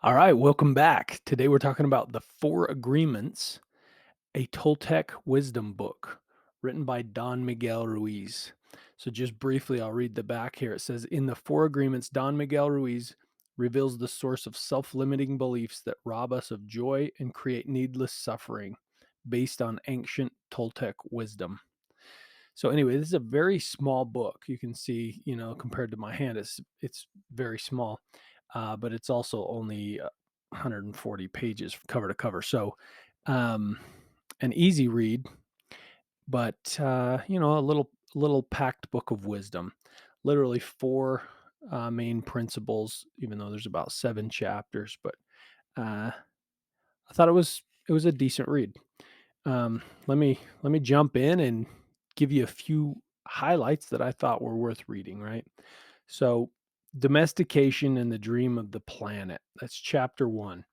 All right, welcome back. Today we're talking about The Four Agreements, a Toltec wisdom book written by Don Miguel Ruiz. So, just briefly, I'll read the back here. It says In The Four Agreements, Don Miguel Ruiz reveals the source of self limiting beliefs that rob us of joy and create needless suffering based on ancient Toltec wisdom. So anyway, this is a very small book. You can see, compared to my hand, it's very small, but it's also only 140 pages cover to cover. So um, an easy read, but a little packed book of wisdom. Literally four main principles, even though there's about seven chapters. But I thought it was a decent read. Let me jump in and give you a few highlights that I thought were worth reading, right? So, domestication and the dream of the planet. That's chapter 1.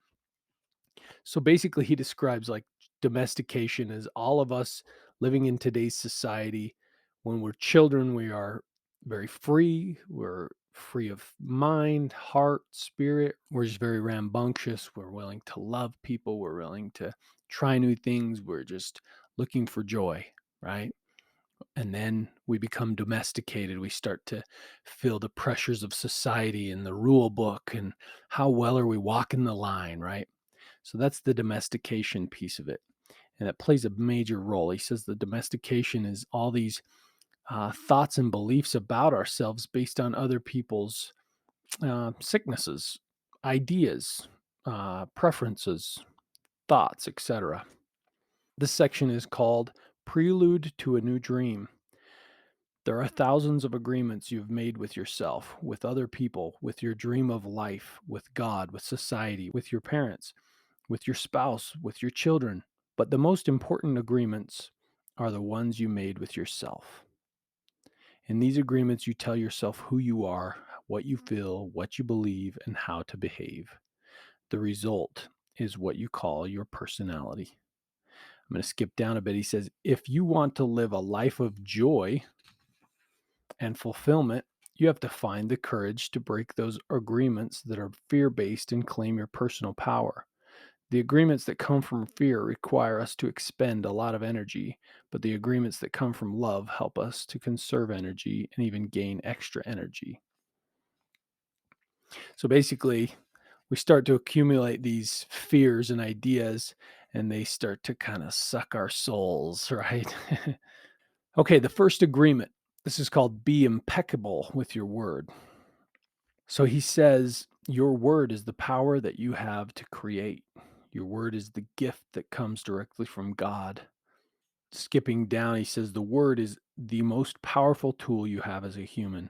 So basically he describes like domestication as all of us living in today's society. When we're children, we are very free. We're free of mind, heart, spirit. We're just very rambunctious. We're willing to love people. We're willing to try new things. We're just looking for joy, right? And then we become domesticated. We start to feel the pressures of society and the rule book and how well are we walking the line, right? So that's the domestication piece of it. And it plays a major role. He says the domestication is all these thoughts and beliefs about ourselves based on other people's sicknesses, ideas, preferences, thoughts, etc. This section is called Prelude to a New Dream. There are thousands of agreements you've made with yourself, with other people, with your dream of life, with God, with society, with your parents, with your spouse, with your children. But the most important agreements are the ones you made with yourself. In these agreements, you tell yourself who you are, what you feel, what you believe, and how to behave. The result is what you call your personality. I'm going to skip down a bit. He says, if you want to live a life of joy and fulfillment, you have to find the courage to break those agreements that are fear based and claim your personal power. The agreements that come from fear require us to expend a lot of energy, but the agreements that come from love help us to conserve energy and even gain extra energy. So basically, we start to accumulate these fears and ideas, and they start to kind of suck our souls, right? Okay, the first agreement. This is called be impeccable with your word. So he says, your word is the power that you have to create. Your word is the gift that comes directly from God. Skipping down, he says, the word is the most powerful tool you have as a human,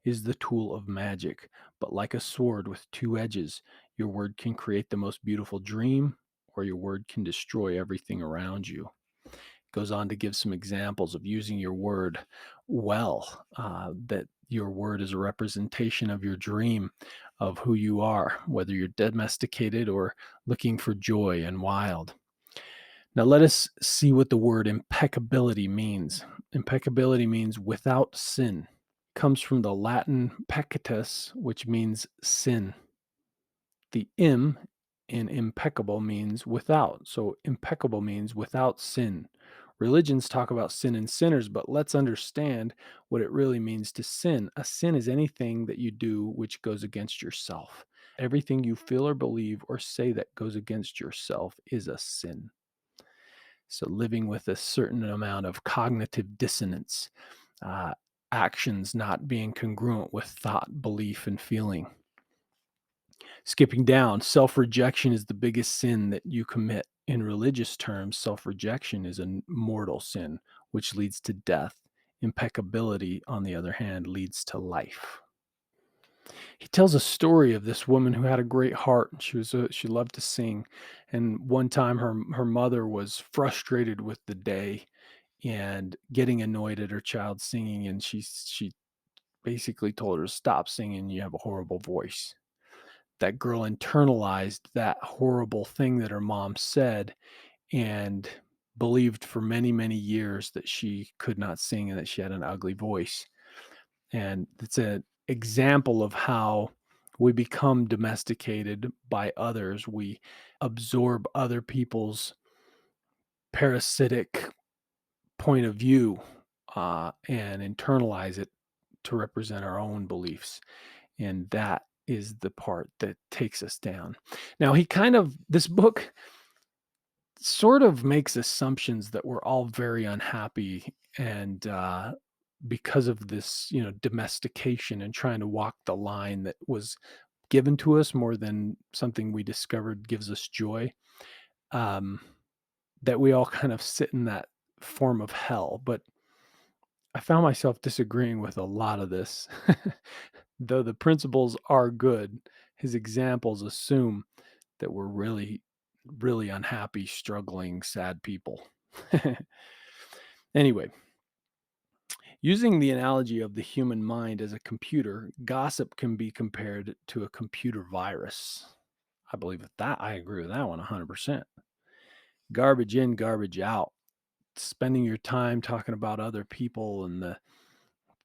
is the tool of magic. But like a sword with two edges, your word can create the most beautiful dream, or your word can destroy everything around you. Goes on to give some examples of using your word well, that your word is a representation of your dream of who you are, whether you're domesticated or looking for joy and wild. Now, let us see what the word impeccability means. Impeccability means without sin. Comes from the Latin peccatus, which means sin. The im in impeccable means without. So impeccable means without sin. Religions talk about sin and sinners, but let's understand what it really means to sin. A sin is anything that you do which goes against yourself. Everything you feel or believe or say that goes against yourself is a sin. So living with a certain amount of cognitive dissonance, uh, actions not being congruent with thought, belief, and feeling. Skipping down, self rejection is the biggest sin that you commit. In religious terms, self rejection is a mortal sin, which leads to death. Impeccability, on the other hand, leads to life. He tells a story of this woman who had a great heart. She loved to sing, and one time her mother was frustrated with the day and getting annoyed at her child singing, and she basically told her to stop singing. You have a horrible voice. That girl internalized that horrible thing that her mom said and believed for many, many years that she could not sing and that she had an ugly voice. And it's an example of how We become domesticated by others. We absorb other people's parasitic point of view and internalize it to represent our own beliefs. And that is the part that takes us down. Now, this book sort of makes assumptions that we're all very unhappy and because of this, domestication and trying to walk the line that was given to us more than something we discovered gives us joy. Um, that we all kind of sit in that form of hell. But I found myself disagreeing with a lot of this. Though the principles are good, his examples assume that we're really, really unhappy, struggling, sad people. Anyway, using the analogy of the human mind as a computer, gossip can be compared to a computer virus. I agree with that one 100%. Garbage in, garbage out. Spending your time talking about other people and the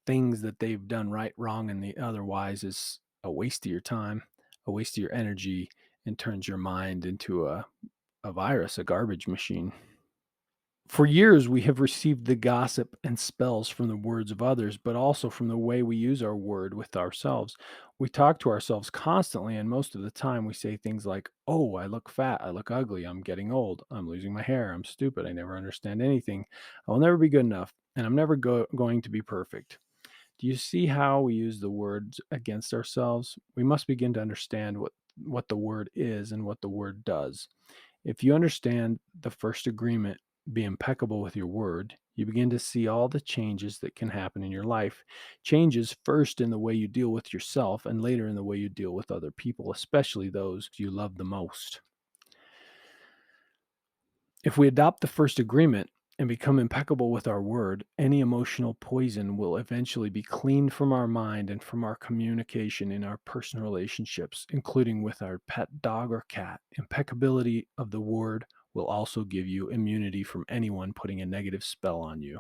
things that they've done right, wrong, and the otherwise is a waste of your time, a waste of your energy, and turns your mind into a virus, a garbage machine. For years, we have received the gossip and spells from the words of others, but also from the way we use our word with ourselves. We talk to ourselves constantly, and most of the time we say things like, "Oh, I look fat. I look ugly. I'm getting old. I'm losing my hair. I'm stupid. I never understand anything. I'll never be good enough, and I'm never going to be perfect." Do you see how we use the words against ourselves? We must begin to understand what the word is and what the word does. If you understand the first agreement, be impeccable with your word, you begin to see all the changes that can happen in your life. Changes first in the way you deal with yourself and later in the way you deal with other people, especially those you love the most. If we adopt the first agreement and become impeccable with our word, any emotional poison will eventually be cleaned from our mind and from our communication in our personal relationships, including with our pet dog or cat. Impeccability of the word will also give you immunity from anyone putting a negative spell on you.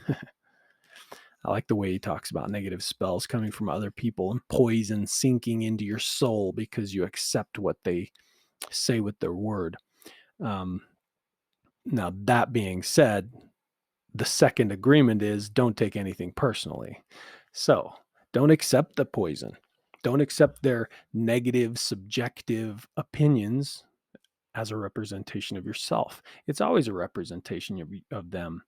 I like the way he talks about negative spells coming from other people and poison sinking into your soul because you accept what they say with their word. Um, Now, that being said, the second agreement is don't take anything personally. So don't accept the poison. Don't accept their negative, subjective opinions as a representation of yourself. It's always a representation of them.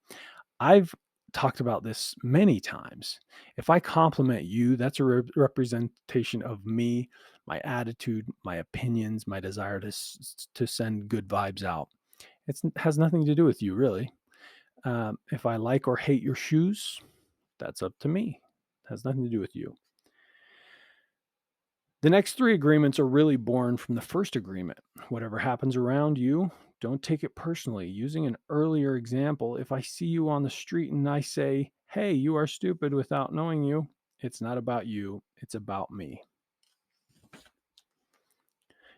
I've talked about this many times. If I compliment you, that's a representation of me, my attitude, my opinions, my desire to send good vibes out. It has nothing to do with you, really. If I like or hate your shoes, that's up to me. It has nothing to do with you. The next three agreements are really born from the first agreement. Whatever happens around you, don't take it personally. Using an earlier example, if I see you on the street and I say, "Hey, you are stupid," without knowing you, it's not about you, it's about me.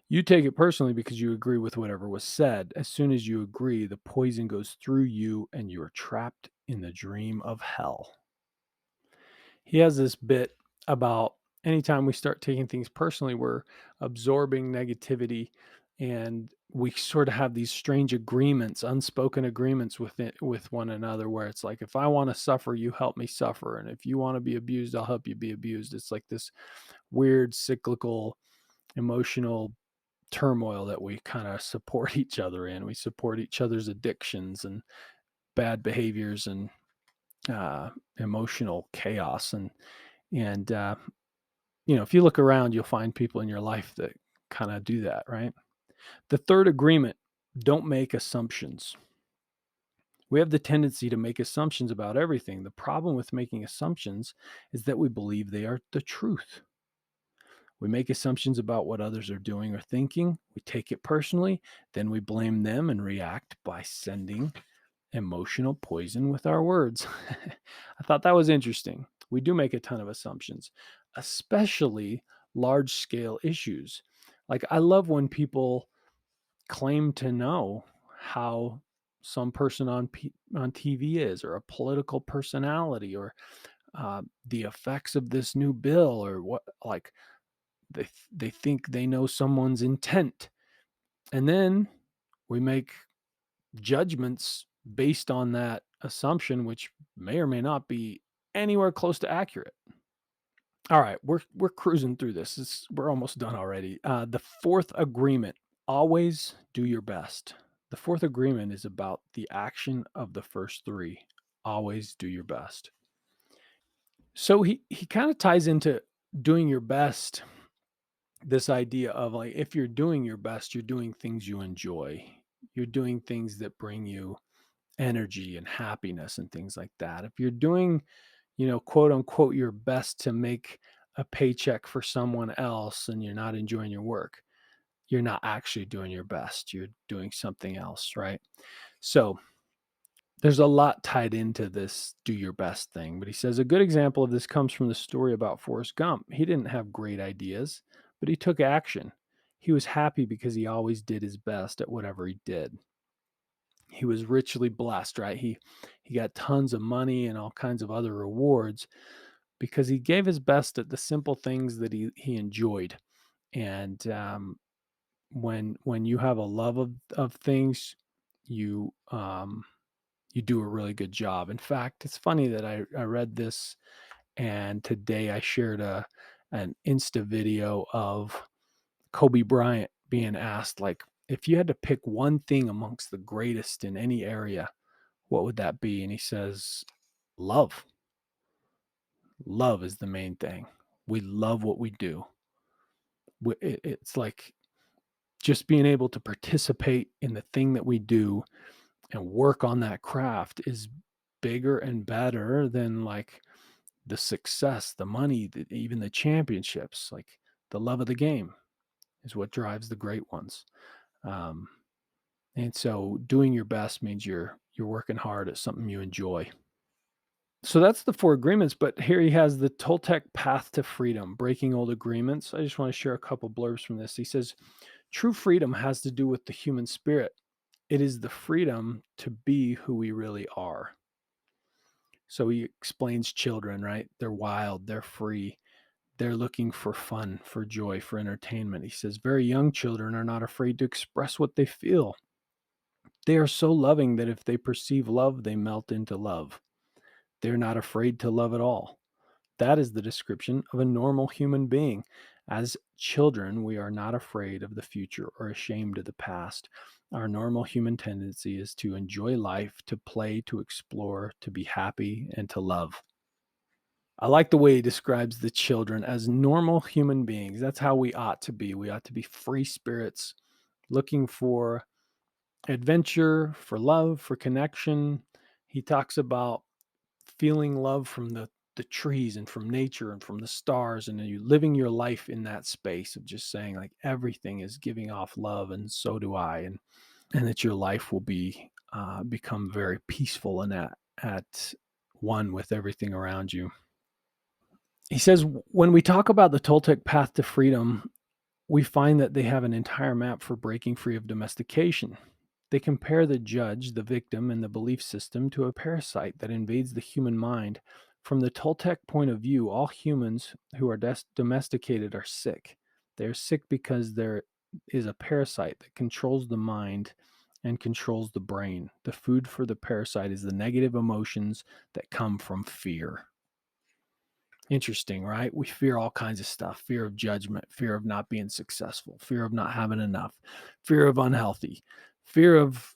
You take it personally because you agree with whatever was said. As soon as you agree, the poison goes through you and you are trapped in the dream of hell. He has this bit about anytime we start taking things personally, we're absorbing negativity and we sort of have these strange agreements, unspoken agreements with one another where it's like, if I want to suffer, you help me suffer. And if you want to be abused, I'll help you be abused. It's like this weird cyclical emotional turmoil that we kind of support each other in. We support each other's addictions and bad behaviors and emotional chaos. And if you look around, you'll find people in your life that kind of do that, right? The third agreement, don't make assumptions. We have the tendency to make assumptions about everything. The problem with making assumptions is that we believe they are the truth. We make assumptions about what others are doing or thinking. We take it personally. Then we blame them and react by sending emotional poison with our words. I thought that was interesting. We do make a ton of assumptions, especially large scale issues. Like, I love when people claim to know how some person on TV is, or a political personality, or the effects of this new bill, or what, like They think they know someone's intent. And then we make judgments based on that assumption, which may or may not be anywhere close to accurate. All right, we're cruising through this. We're almost done already. The fourth agreement: always do your best. The fourth agreement is about the action of the first three. Always do your best. So he kind of ties into doing your best, this idea of like, if you're doing your best, you're doing things you enjoy. You're doing things that bring you energy and happiness and things like that. If you're doing, quote unquote, your best to make a paycheck for someone else and you're not enjoying your work, you're not actually doing your best. You're doing something else, right? So there's a lot tied into this do your best thing. But he says a good example of this comes from the story about Forrest Gump. He didn't have great ideas, but he took action. He was happy because he always did his best at whatever he did. He was richly blessed, right? He got tons of money and all kinds of other rewards because he gave his best at the simple things that he enjoyed. And when you have a love of things, you you do a really good job. In fact, it's funny that I read this, and today I shared an Insta video of Kobe Bryant being asked, like, if you had to pick one thing amongst the greatest in any area, what would that be? And he says, love. Love is the main thing. We love what we do. It's like just being able to participate in the thing that we do and work on that craft is bigger and better than like the success, the money, even the championships. Like the love of the game is what drives the great ones. Um, and so doing your best means you're working hard at something you enjoy. So that's the four agreements, but here he has the Toltec path to freedom, breaking old agreements. I just want to share a couple blurbs from this. He says, true freedom has to do with the human spirit. It is the freedom to be who we really are. So he explains children, right? They're wild, they're free, they're looking for fun, for joy, for entertainment. He says, very young children are not afraid to express what they feel. They are so loving that if they perceive love, they melt into love. They're not afraid to love at all. That is the description of a normal human being. As children, we are not afraid of the future or ashamed of the past. Our normal human tendency is to enjoy life, to play, to explore, to be happy, and to love. I like the way he describes the children as normal human beings. That's how we ought to be. We ought to be free spirits looking for adventure, for love, for connection. He talks about feeling love from the trees and from nature and from the stars, and then you living your life in that space of just saying like everything is giving off love and so do I, and that your life will be become very peaceful and at one with everything around you. He says when we talk about the Toltec path to freedom, we find that they have an entire map for breaking free of domestication. They compare the judge, the victim, and the belief system to a parasite that invades the human mind. From the Toltec point of view, all humans who are domesticated are sick. They are sick because there is a parasite that controls the mind and controls the brain. The food for the parasite is the negative emotions that come from fear. Interesting, right? We fear all kinds of stuff: fear of judgment, fear of not being successful, fear of not having enough, fear of unhealthy, fear of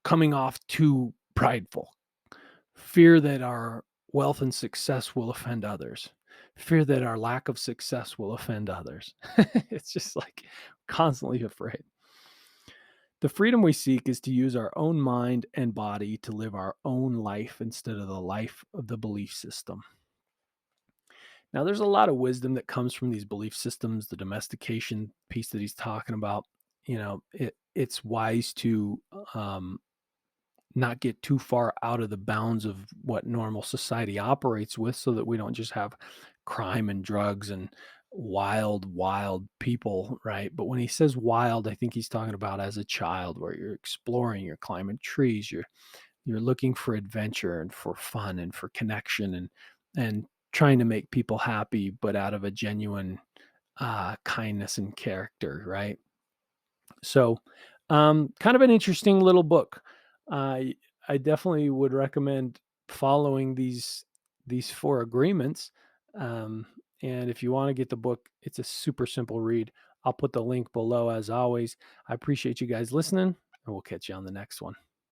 coming off too prideful, fear that our wealth and success will offend others, fear that our lack of success will offend others. It's just like constantly afraid. The freedom we seek is to use our own mind and body to live our own life instead of the life of the belief system. Now, there's a lot of wisdom that comes from these belief systems, the domestication piece that he's talking about. It's wise to not get too far out of the bounds of what normal society operates with so that we don't just have crime and drugs and wild people, right? But when he says wild, I think he's talking about as a child where you're exploring, you're climbing trees, you're looking for adventure and for fun and for connection and trying to make people happy, but out of a genuine kindness and character, right? So, kind of an interesting little book. I I definitely would recommend following these four agreements. Um, and if you want to get the book, it's a super simple read. I'll put the link below as always. I appreciate you guys listening, and we'll catch you on the next one.